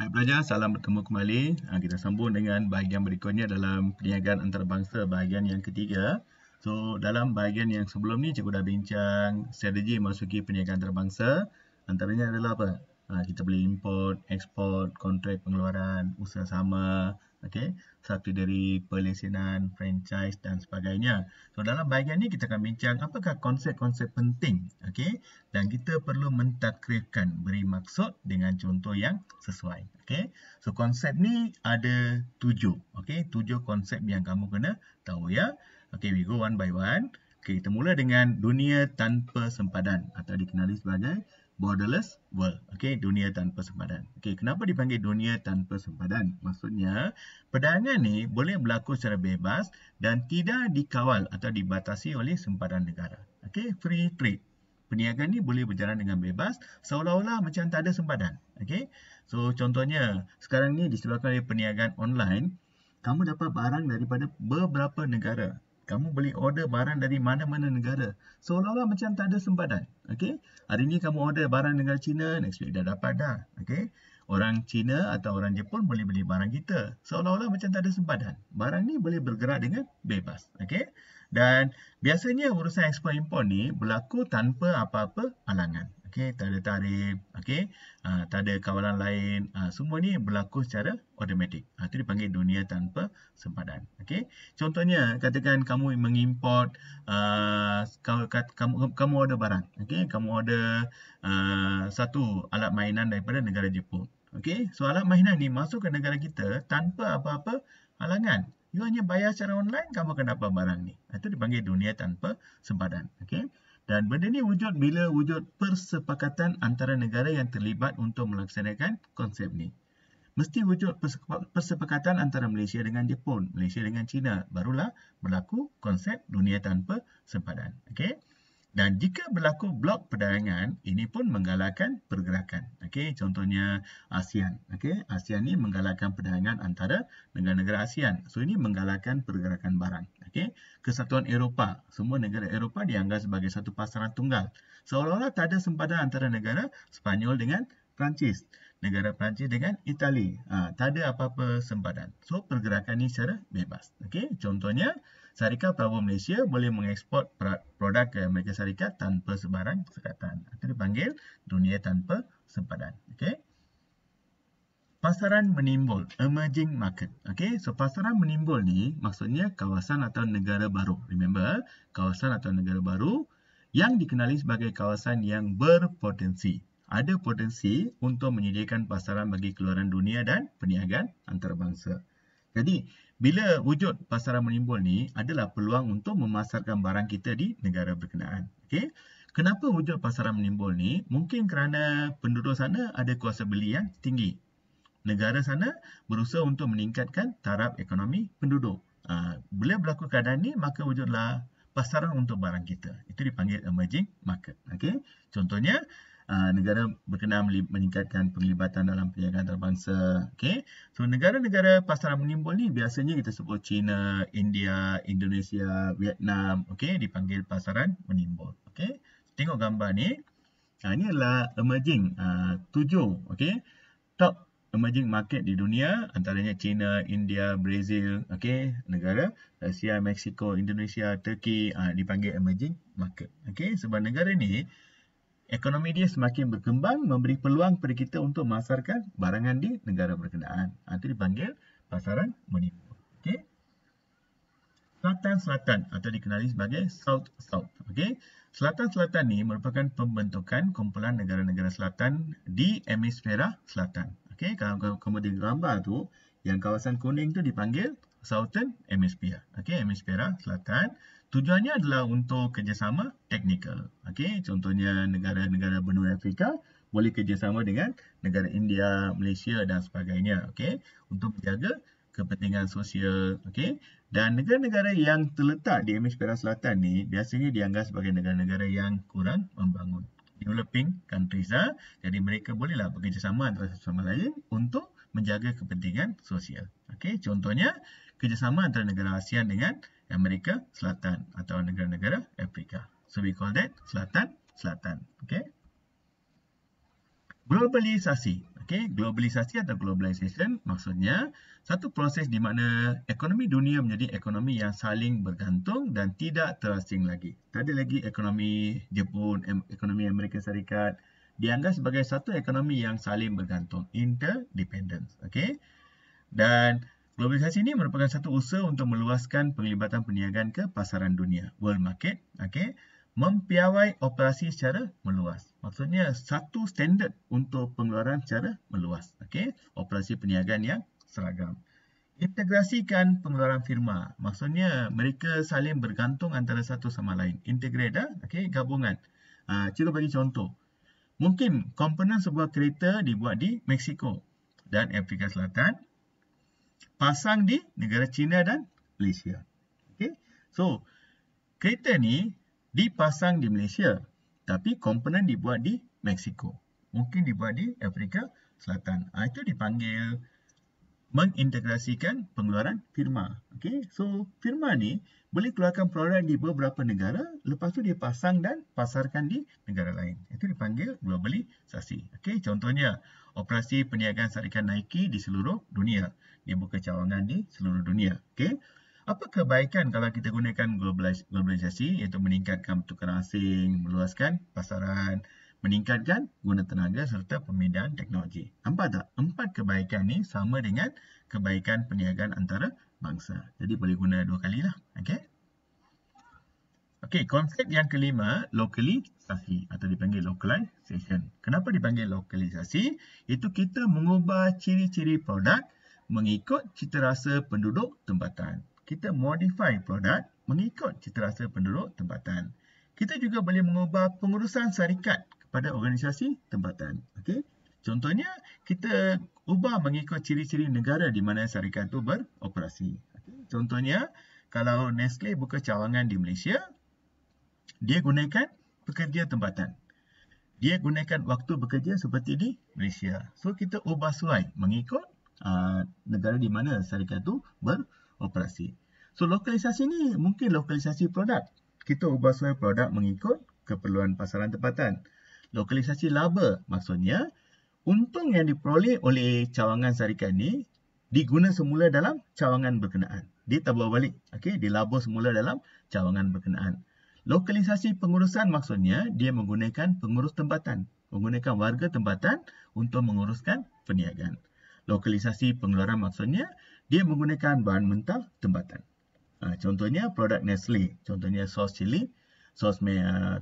Hai pelajar, salam bertemu kembali. Kita sambung dengan bahagian berikutnya dalam perniagaan antarabangsa bahagian yang ketiga. So, dalam bahagian yang sebelum ni cikgu dah bincang strategi memasuki perniagaan antarabangsa. Antaranya adalah apa? Kita boleh import, ekspor, kontrak pengeluaran, usaha sama, okey, subsidiary, pelesinan, franchise dan sebagainya. So, dalam bahagian ni kita akan bincang apakah konsep-konsep penting, okey, dan kita perlu mentakrifkan, beri maksud dengan contoh yang sesuai. Okay. So konsep ni ada 7. Okay. 7 konsep yang kamu kena tahu ya. Okay, we go one by one. Okay, kita mula dengan dunia tanpa sempadan atau dikenali sebagai borderless world. Okay, dunia tanpa sempadan. Okay, kenapa dipanggil dunia tanpa sempadan? Maksudnya, perdagangan ni boleh berlaku secara bebas dan tidak dikawal atau dibatasi oleh sempadan negara. Okay, free trade. Perniagaan ni boleh berjalan dengan bebas seolah-olah macam tak ada sempadan. Okay? So, contohnya, sekarang ni disebabkan oleh perniagaan online, kamu dapat barang daripada beberapa negara. Kamu boleh order barang dari mana-mana negara. Seolah-olah macam tak ada sempadan. Okay? Hari ni kamu order barang negara China, next week dah dapat dah. Okay? Orang China atau orang Jepun boleh beli barang kita. Seolah-olah macam tak ada sempadan. Barang ni boleh bergerak dengan bebas. Okay? Dan biasanya urusan ekspor import ni berlaku tanpa apa-apa halangan. Okey, tak ada tarif, okey, tak ada kawalan lain. Semua ni berlaku secara automatik. Itu dipanggil dunia tanpa sempadan. Okey. Contohnya, katakan kamu mengimport kamu order barang. Okey, kamu order satu alat mainan daripada negara Jepun. Okey, so alat mainan ni masuk ke negara kita tanpa apa-apa halangan. You hanya bayar secara online, kamu akan dapat barang ni. Itu dipanggil dunia tanpa sempadan. Okay? Dan benda ni wujud bila wujud persepakatan antara negara yang terlibat untuk melaksanakan konsep ni. Mesti wujud persepakatan antara Malaysia dengan Jepun, Malaysia dengan China. Barulah berlaku konsep dunia tanpa sempadan. Okay? Dan jika berlaku blok perdagangan, ini pun menggalakkan pergerakan. Okey, contohnya ASEAN. Okey, ASEAN ni menggalakkan perdagangan antara negara-negara ASEAN. So ini menggalakkan pergerakan barang. Okey, Kesatuan Eropah. Semua negara Eropah dianggap sebagai satu pasaran tunggal. Seolah-olah tak ada sempadan antara negara Sepanyol dengan Perancis, negara Perancis dengan Itali. Tak ada apa-apa sempadan. So pergerakan ni secara bebas. Okey, contohnya Syarikat Pelabuhan Malaysia boleh mengekspor produk ke Amerika Syarikat tanpa sebarang sekatan. Itu dipanggil dunia tanpa sempadan. Okey. Pasaran menimbul, emerging market. Okey, so pasaran menimbul ni maksudnya kawasan atau negara baru. Remember, kawasan atau negara baru yang dikenali sebagai kawasan yang berpotensi. Ada potensi untuk menyediakan pasaran bagi keluaran dunia dan perniagaan antarabangsa. Jadi, bila wujud pasaran menimbul ni adalah peluang untuk memasarkan barang kita di negara berkenaan. Okey. Kenapa wujud pasaran menimbul ni? Mungkin kerana penduduk sana ada kuasa beli yang tinggi. Negara sana berusaha untuk meningkatkan taraf ekonomi penduduk. Bila berlaku keadaan ni, maka wujudlah pasaran untuk barang kita. Itu dipanggil emerging market. Okey. Contohnya, negara berkenaan meningkatkan penglibatan dalam perniagaan antarabangsa. Okay. So, negara-negara pasaran menimbul ni biasanya kita sebut China, India, Indonesia, Vietnam. Okay. Dipanggil pasaran menimbul. Okay. Tengok gambar ni. Ini adalah emerging 7. Okay. Top emerging market di dunia. Antaranya China, India, Brazil. Okay. Negara Asia, Mexico, Indonesia, Turkey. Dipanggil emerging market. Okay. Sebab negara ni ekonomi dia semakin berkembang, memberi peluang kepada kita untuk memasarkan barangan di negara berkenaan. Itu dipanggil pasaran menimbul. Okey. Selatan-selatan atau dikenali sebagai South-South. Okey. Selatan-selatan ni merupakan pembentukan kumpulan negara-negara selatan di hemisfera selatan. Okey, kalau kamu tengok gambar tu, yang kawasan kuning tu dipanggil Southern Hemisphere. Okey, hemisfera selatan. Tujuannya adalah untuk kerjasama teknikal. Okey, contohnya negara-negara benua Afrika boleh kerjasama dengan negara India, Malaysia dan sebagainya. Okey, untuk menjaga kepentingan sosial. Okey, dan negara-negara yang terletak di hemisfera selatan ni biasanya dianggap sebagai negara-negara yang kurang membangun. Developing countries. Jadi mereka bolehlah bekerjasama antara satu sama lain untuk menjaga kepentingan sosial. Okey, contohnya kerjasama antara negara ASEAN dengan Amerika Selatan atau negara-negara Afrika. So we call that Selatan-Selatan. Okay. Globalisasi. Okey, globalisasi atau globalization maksudnya satu proses di mana ekonomi dunia menjadi ekonomi yang saling bergantung dan tidak terasing lagi. Tak ada lagi ekonomi Jepun, ekonomi Amerika Syarikat dianggap sebagai satu ekonomi yang saling bergantung, interdependence. Okey. Dan globalisasi ini merupakan satu usaha untuk meluaskan penglibatan perniagaan ke pasaran dunia, world market, okey, mempiawai operasi secara meluas. Maksudnya satu standard untuk pengeluaran secara meluas, okey, operasi perniagaan yang seragam. Integrasikan pengeluaran firma. Maksudnya mereka saling bergantung antara satu sama lain. Integrate, okey, gabungan. Cuba bagi contoh. Mungkin komponen sebuah kereta dibuat di Mexico dan Afrika Selatan, pasang di negara China dan Malaysia. Okay. So, kereta ni dipasang di Malaysia, tapi komponen dibuat di Mexico. Mungkin dibuat di Afrika Selatan. Itu dipanggil mengintegrasikan pengeluaran firma. Okay. So, firma ni boleh keluarkan produk di beberapa negara, lepas tu dia pasang dan pasarkan di negara lain. Itu dipanggil globalisasi. Okay. Contohnya, operasi perniagaan syarikat Nike di seluruh dunia. Dia buka cawangan di seluruh dunia. Okay. Apa kebaikan kalau kita gunakan globalisasi, iaitu meningkatkan pertukaran asing, meluaskan pasaran, meningkatkan guna tenaga serta pemindahan teknologi. Nampak tak? 4 kebaikan ni sama dengan kebaikan perniagaan antara bangsa. Jadi boleh guna 2 kali lah. Okay. Okey, konsep yang kelima, lokalisasi atau dipanggil localization. Kenapa dipanggil lokalisasi? Itu kita mengubah ciri-ciri produk mengikut citarasa penduduk tempatan. Kita modify produk mengikut citarasa penduduk tempatan. Kita juga boleh mengubah pengurusan syarikat kepada organisasi tempatan. Okey. Contohnya, kita ubah mengikut ciri-ciri negara di mana syarikat itu beroperasi. Okay. Contohnya, kalau Nestle buka cawangan di Malaysia, dia gunakan pekerja tempatan. Dia gunakan waktu bekerja seperti di Malaysia. So, kita ubah sesuai mengikut negara di mana syarikat itu beroperasi. So, lokalisasi ni mungkin lokalisasi produk. Kita ubah sesuai produk mengikut keperluan pasaran tempatan. Lokalisasi laba maksudnya untung yang diperoleh oleh cawangan syarikat ni diguna semula dalam cawangan berkenaan. Dia tak bawa balik. Okay? Dilabur semula dalam cawangan berkenaan. Lokalisasi pengurusan maksudnya dia menggunakan pengurus tempatan. Menggunakan warga tempatan untuk menguruskan perniagaan. Lokalisasi pengeluaran maksudnya dia menggunakan bahan mentah tempatan. Contohnya produk Nestle. Contohnya sos cili, sos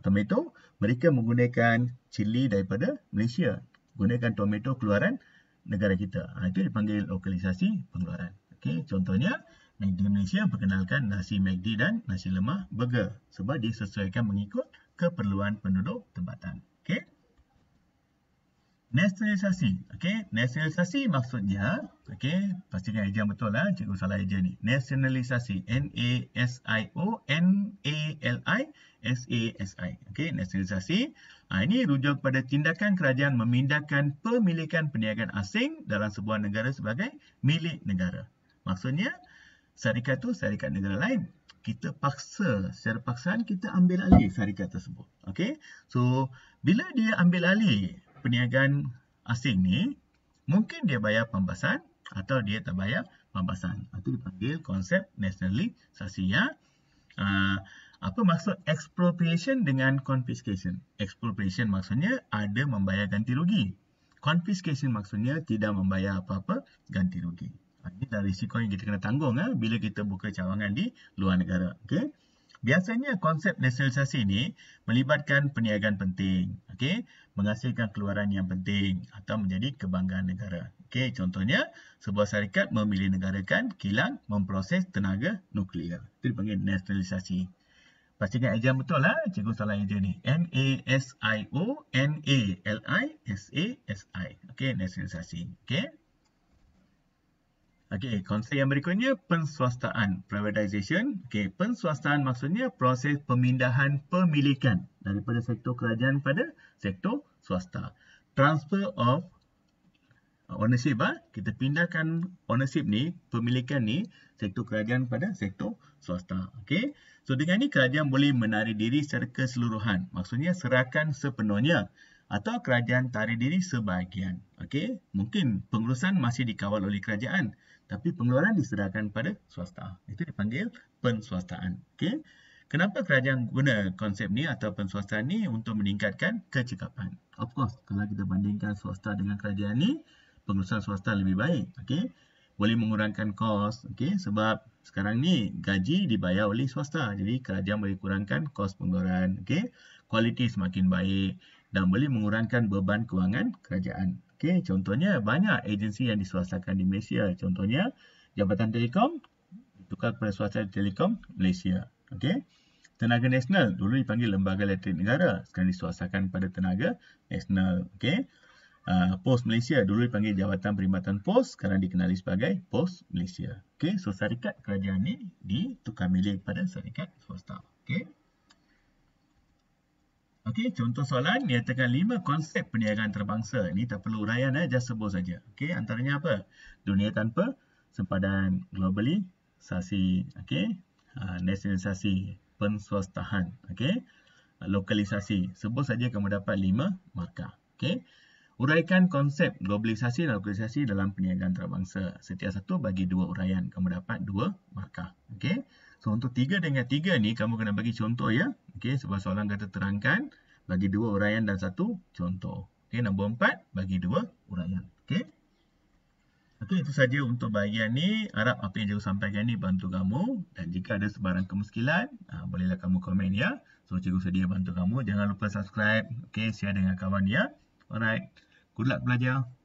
tomato. Mereka menggunakan cili daripada Malaysia. Gunakan tomato keluaran negara kita. Itu dipanggil lokalisasi pengeluaran. Okay, contohnya McD Malaysia perkenalkan nasi McD dan nasi lemak burger sebab disesuaikan mengikut keperluan penduduk tempatan. Okay. Nasionalisasi. Okay. Nasionalisasi maksudnya, okay, pastikan eja betul lah, cikgu salah eja ni. Nasionalisasi. N-A-S-I-O-N-A-L-I-S-A-S-I. Okay, nasionalisasi. Ini rujuk kepada tindakan kerajaan memindahkan pemilikan perniagaan asing dalam sebuah negara sebagai milik negara. Maksudnya, syarikat tu syarikat negara lain. Kita paksa, secara paksaan kita ambil alih syarikat tersebut. Okay, so bila dia ambil alih perniagaan asing ni, mungkin dia bayar pambasan atau dia tak bayar pambasan. Itu dipanggil konsep nasionalisasi ya. Apa maksud expropriation dengan confiscation? Expropriation maksudnya ada membayar ganti rugi. Confiscation maksudnya tidak membayar apa-apa ganti rugi. Ini adalah risiko yang kita kena tanggung bila kita buka cawangan di luar negara. Okay? Biasanya konsep nasionalisasi ini melibatkan perniagaan penting, okay? Menghasilkan keluaran yang penting atau menjadi kebanggaan negara. Okay? Contohnya, sebuah syarikat memilih negarakan kilang memproses tenaga nuklear. Itu dipanggil nasionalisasi. Pastikan eja betul lah, cikgu salah eja ni. N-A-S-I-O-N-A-L-I-S-A-S-I. Okay, nasionalisasi. Okay? Okey, konsep yang berikutnya penswastaan, privatization. Okey, penswastaan maksudnya proses pemindahan pemilikan daripada sektor kerajaan pada sektor swasta. Transfer of ownership, kita pindahkan ownership ni, pemilikan ni, sektor kerajaan pada sektor swasta. Okey, so dengan ni kerajaan boleh menarik diri secara keseluruhan. Maksudnya serahkan sepenuhnya atau kerajaan tarik diri sebahagian. Okey, mungkin pengurusan masih dikawal oleh kerajaan, tapi pengeluaran diserahkan pada swasta. Itu dipanggil penswastaan. Okey. Kenapa kerajaan guna konsep ni atau penswastaan ni untuk meningkatkan kecekapan? Of course, kalau kita bandingkan swasta dengan kerajaan ni, pengurusan swasta lebih baik. Okey. Boleh mengurangkan kos, okey, sebab sekarang ni gaji dibayar oleh swasta. Jadi kerajaan boleh kurangkan kos pengeluaran, okey. Kualiti semakin baik dan boleh mengurangkan beban kewangan kerajaan. Okey, contohnya banyak agensi yang diswastakan di Malaysia. Contohnya Jabatan Telekom ditukar kepada Swasta Telekom Malaysia. Okey. Tenaga Nasional dulu dipanggil Lembaga Elektrik Negara, sekarang diswastakan pada Tenaga Nasional. Okey. Pos Malaysia dulu dipanggil Jabatan Perkhidmatan Pos, sekarang dikenali sebagai Pos Malaysia. Okey, so syarikat kerajaan ni ditukar milik pada syarikat swasta. Okey. Okey, contoh soalan, nyatakan 5 konsep perniagaan antarabangsa. Ini tak perlu uraian, just sebut saja. Okey, antaranya apa? Dunia tanpa sempadan, globalisasi, okey, nasionalisasi, penswastaan, okey, lokalisasi. Sebut saja kamu dapat 5 markah. Okey. Uraikan konsep globalisasi dan lokalisasi dalam perniagaan antarabangsa. Setiap satu bagi 2 uraian, kamu dapat 2 markah. Okey. So untuk 3 dengan 3 ni kamu kena bagi contoh ya. Okey, sebab soalan kata terangkan bagi 2 uraian dan 1 contoh. Okey, nombor 4 bagi 2 uraian. Okey. Okey, itu saja untuk bahagian ni. Harap apa yang cikgu sampaikan ni bantu kamu, dan jika ada sebarang kemuskilan, bolehlah kamu komen ya. So cikgu sedia bantu kamu. Jangan lupa subscribe, okey, share dengan kawan ya. Alright. Good luck belajar.